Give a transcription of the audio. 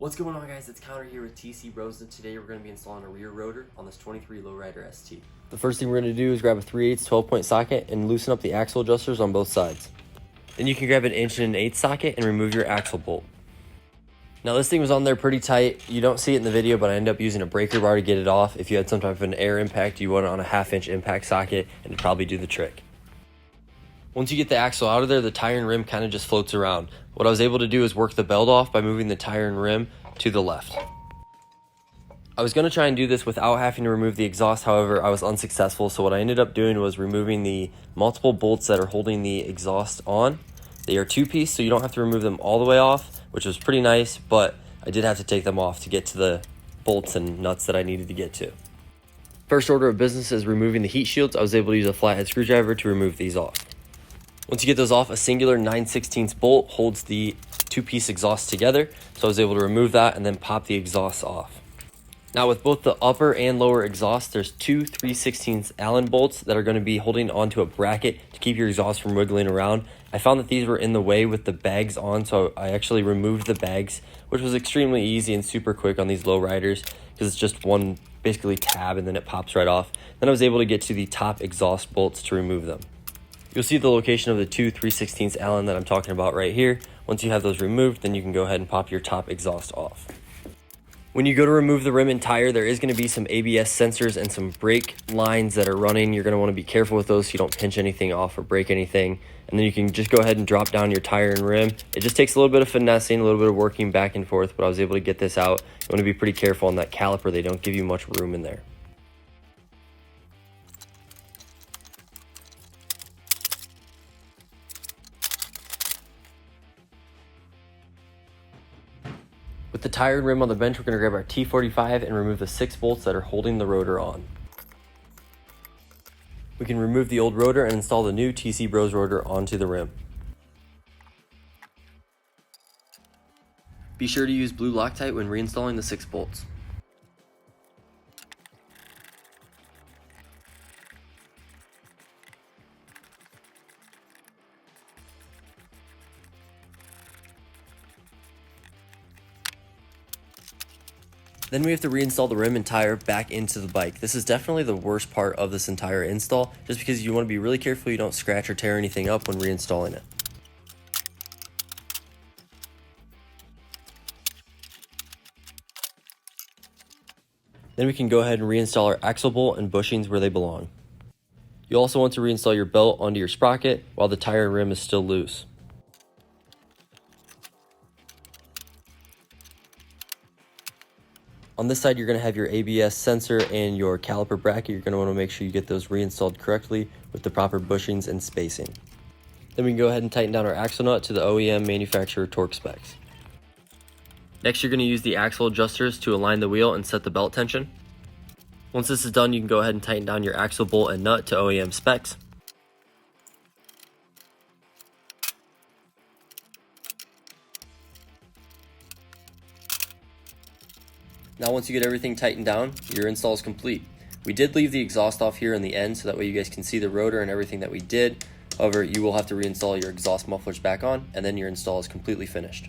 What's going on, guys? It's Connor here with TC Bros, and today we're going to be installing a rear rotor on this 23 Lowrider ST. The first thing we're going to do is grab a 3/8 12-point socket and loosen up the axle adjusters on both sides. Then you can grab an 1 1/8 socket and remove your axle bolt. Now this thing was on there pretty tight. You don't see it in the video, but I ended up using a breaker bar to get it off. If you had some type of an air impact, you want it on a 1/2 inch impact socket and it'd probably do the trick. Once you get the axle out of there, the tire and rim kind of just floats around. What I was able to do is work the belt off by moving the tire and rim to the left. I was going to try and do this without having to remove the exhaust, however, I was unsuccessful, so what I ended up doing was removing the multiple bolts that are holding the exhaust on. They are two-piece, so you don't have to remove them all the way off, which was pretty nice, but I did have to take them off to get to the bolts and nuts that I needed to get to. First order of business is removing the heat shields. I was able to use a flathead screwdriver to remove these off. Once you get those off, a singular 9/16 bolt holds the two-piece exhaust together, so I was able to remove that and then pop the exhaust off. Now with both the upper and lower exhaust, there's two 3/16 Allen bolts that are going to be holding onto a bracket to keep your exhaust from wiggling around. I found that these were in the way with the bags on, so I actually removed the bags, which was extremely easy and super quick on these Lowriders because it's just one basically tab and then it pops right off. Then I was able to get to the top exhaust bolts to remove them. You'll see the location of the two 3/16 Allen that I'm talking about right here. Once you have those removed, then you can go ahead and pop your top exhaust off. When you go to remove the rim and tire, there is going to be some ABS sensors and some brake lines that are running. You're going to want to be careful with those so you don't pinch anything off or break anything. And then you can just go ahead and drop down your tire and rim. It just takes a little bit of finessing, a little bit of working back and forth, but I was able to get this out. You want to be pretty careful on that caliper. They don't give you much room in there. With the tire and rim on the bench, we're going to grab our T45 and remove the 6 bolts that are holding the rotor on. We can remove the old rotor and install the new TC Bros rotor onto the rim. Be sure to use blue Loctite when reinstalling the 6 bolts. Then we have to reinstall the rim and tire back into the bike. This is definitely the worst part of this entire install, just because you want to be really careful you don't scratch or tear anything up when reinstalling it. Then we can go ahead and reinstall our axle bolt and bushings where they belong. You also want to reinstall your belt onto your sprocket while the tire and rim is still loose. On this side, you're going to have your ABS sensor and your caliper bracket. You're going to want to make sure you get those reinstalled correctly with the proper bushings and spacing. Then we can go ahead and tighten down our axle nut to the OEM manufacturer torque specs. Next, you're going to use the axle adjusters to align the wheel and set the belt tension. Once this is done, you can go ahead and tighten down your axle bolt and nut to OEM specs. Now once you get everything tightened down, your install is complete. We did leave the exhaust off here in the end so that way you guys can see the rotor and everything that we did. However, you will have to reinstall your exhaust mufflers back on, and then your install is completely finished.